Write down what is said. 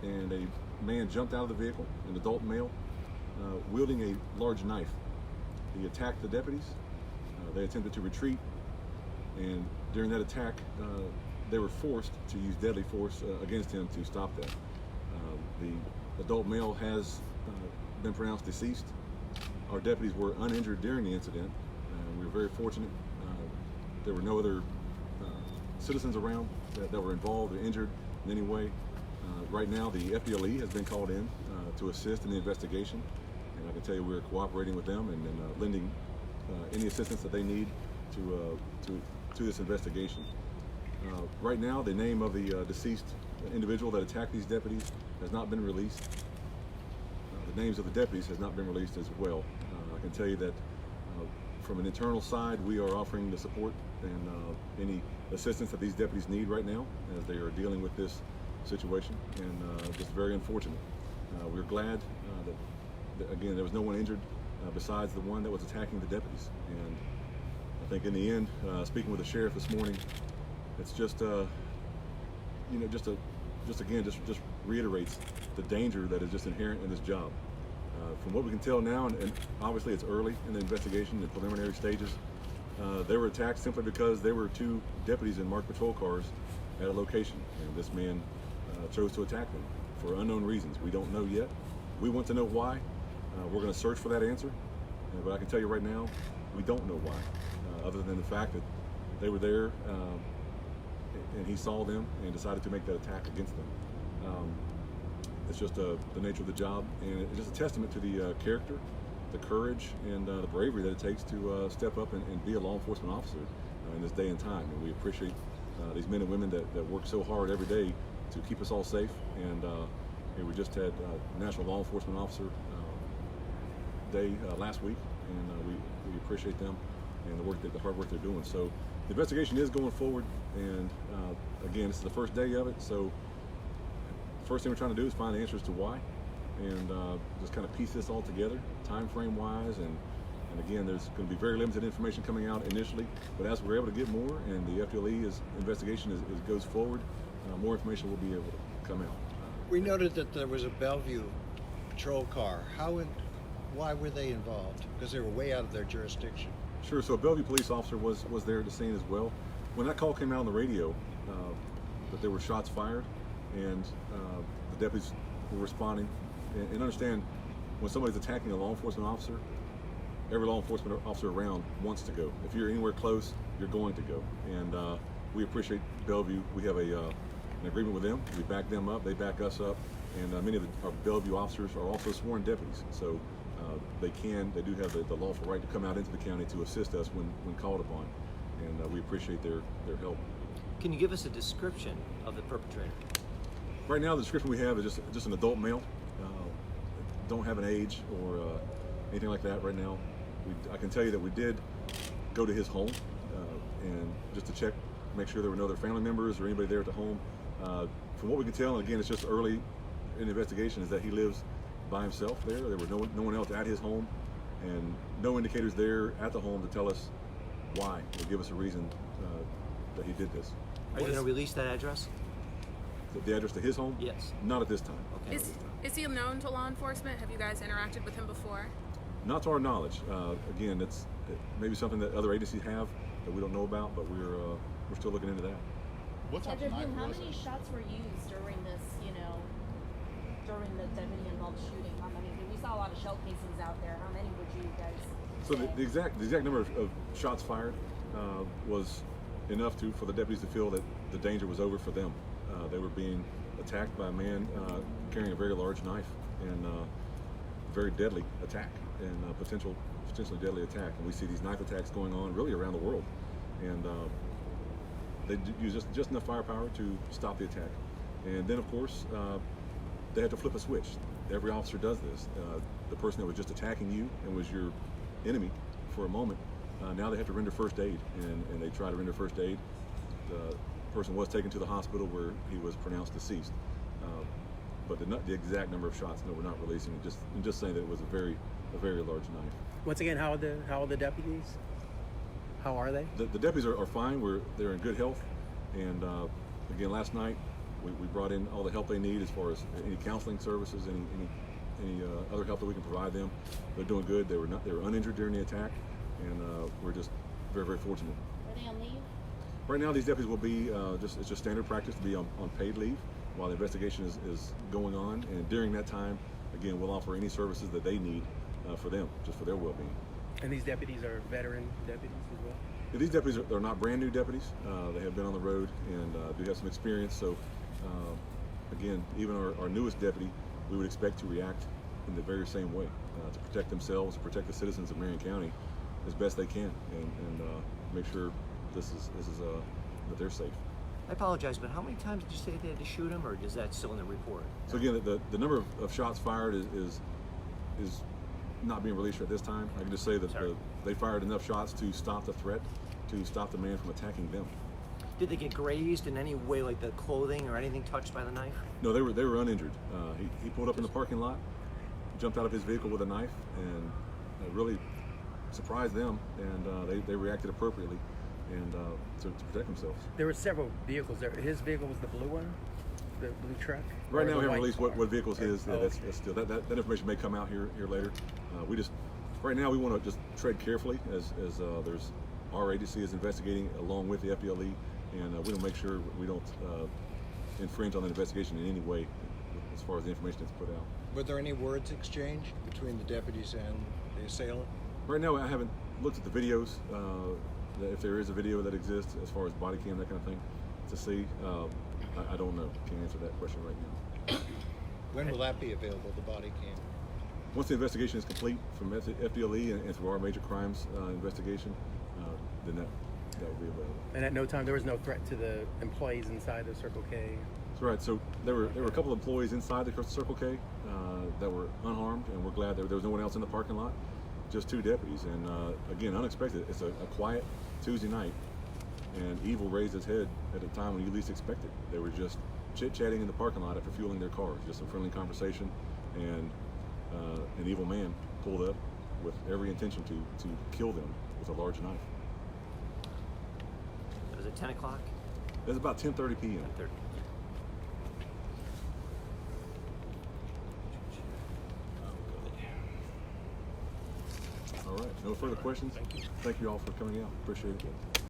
and a man jumped out of the vehicle, an adult male, wielding a large knife. He attacked the deputies. They attempted to retreat, and during that attack, they were forced to use deadly force against him to stop that. The adult male has been pronounced deceased. Our deputies were uninjured during the incident. We were very fortunate. There were no other citizens around that were involved or injured in any way. Right now, the FDLE has been called in to assist in the investigation, and I can tell you we're cooperating with them and lending any assistance that they need to this investigation. Right now, the name of the deceased individual that attacked these deputies has not been released. The names of the deputies has not been released as well. I can tell you that from an internal side, we are offering the support and any assistance that these deputies need right now as they are dealing with this situation, and just very unfortunate. We're glad that, again, there was no one injured besides the one that was attacking the deputies. And I think in the end, speaking with the sheriff this morning, it's just, just reiterates the danger that is just inherent in this job. From what we can tell now, and obviously it's early in the investigation, the preliminary stages, they were attacked simply because there were two deputies in marked patrol cars at a location, and this man chose to attack them for unknown reasons. We don't know yet. We want to know why. We're going to search for that answer, but I can tell you right now, we don't know why, other than the fact that they were there and he saw them and decided to make that attack against them. It's just the nature of the job, and it's just a testament to the character, the courage, and the bravery that it takes to step up and be a law enforcement officer in this day and time. And we appreciate these men and women that work so hard every day to keep us all safe. And we just had National Law Enforcement Officer Day last week, and we appreciate them and the hard work they're doing. So the investigation is going forward, and again, this is the first day of it. So the first thing we're trying to do is find the answers to why, and just kind of piece this all together, time frame wise, and again, there's going to be very limited information coming out initially, but as we're able to get more and the FDLE investigation goes forward, more information will be able to come out. We noted that there was a Bellevue patrol car. How and why were they involved? Because they were way out of their jurisdiction. Sure. So a Bellevue police officer was there at the scene as well. When that call came out on the radio that there were shots fired, and the deputies were responding, and understand when somebody's attacking a law enforcement officer, every law enforcement officer around wants to go. If you're anywhere close, you're going to go. And we appreciate Bellevue. We have an agreement with them. We back them up. They back us up. And many of our Bellevue officers are also sworn deputies. So they do have the lawful right to come out into the county to assist us when called upon. And we appreciate their help. Can you give us a description of the perpetrator? Right now, the description we have is just an adult male. Don't have an age or anything like that right now. I can tell you that we did go to his home and just to check, make sure there were no other family members or anybody there at the home. From what we can tell, and again, it's just early in the investigation, is that he lives by himself there. There was no one else at his home, and no indicators there at the home to tell us why, or give us a reason that he did this. Are you going to release that address? The address to his home? Yes. Not at this time. Okay. Is he known to law enforcement? Have you guys interacted with him before? Not to our knowledge. Again, it may be something that other agencies have that we don't know about, but we're still looking into that. What type of knife How was many it? shots were used during this, during the deputy-involved shooting? How many? We saw a lot of shell casings out there. How many would you guys So say? the exact number of shots fired was enough for the deputies to feel that the danger was over for them. They were being attacked by a man carrying a very large knife, and very deadly attack, and potentially deadly attack. And we see these knife attacks going on really around the world, and they use just enough firepower to stop the attack. And then, of course, they had to flip a switch. Every officer does this. The person that was just attacking you and was your enemy for a moment, now they have to render first aid, and they try to render first aid. The person was taken to the hospital where he was pronounced deceased. But the exact number of shots, no, we're not releasing it. Just saying that it was a very large knife. Once again, how are the deputies? How are they? The deputies are fine. They're in good health. And again, last night We brought in all the help they need as far as any counseling services, any other help that we can provide them. They're doing good. They were uninjured during the attack, and we're just very, very fortunate. Are they on leave? Right now, these deputies will be it's just standard practice to be on paid leave while the investigation is going on, and during that time, again, we'll offer any services that they need for them, just for their well-being. And these deputies are veteran deputies as well? Yeah, these deputies are not brand new deputies. They have been on the road and do have some experience. So, again, even our newest deputy, we would expect to react in the very same way to protect themselves, to protect the citizens of Marion County as best they can, and make sure this is that they're safe. I apologize, but how many times did you say they had to shoot him, or is that still in the report? So again, the number of shots fired is not being released at this time. I can just say that they fired enough shots to stop the threat, to stop the man from attacking them. Did they get grazed in any way, like the clothing or anything touched by the knife? No, they were uninjured. He pulled up in the parking lot, jumped out of his vehicle with a knife, and really surprised them, and they reacted appropriately and to protect themselves. There were several vehicles there. His vehicle was the blue one? The blue truck? Right Or now, the we haven't white released car? what vehicles his. Yeah, Oh, that's okay. still that information may come out here later. Right now we want to just tread carefully as there's our agency is investigating along with the FDLE, and we don't make sure we don't infringe on the investigation in any way as far as the information that's put out. Were there any words exchanged between the deputies and the assailant? Right now, I haven't looked at the videos. If there is a video that exists as far as body cam, that kind of thing, to see. I don't know. Can't answer that question right now. When will that be available, the body cam? Once the investigation is complete from FDLE and through our major crimes investigation, then that will be available. And at no time, there was no threat to the employees inside the Circle K? That's right. So there were a couple of employees inside the Circle K that were unharmed, and we're glad there was no one else in the parking lot, just two deputies. And again, unexpected. It's a quiet Tuesday night, and evil raised its head at a time when you least expected. They were just chit-chatting in the parking lot after fueling their cars, just some friendly conversation, and an evil man pulled up with every intention to kill them with a large knife. Was it 10 o'clock? It was about 10:30 p.m. 10:30. All right. No further questions? Thank you all for coming out. Appreciate it.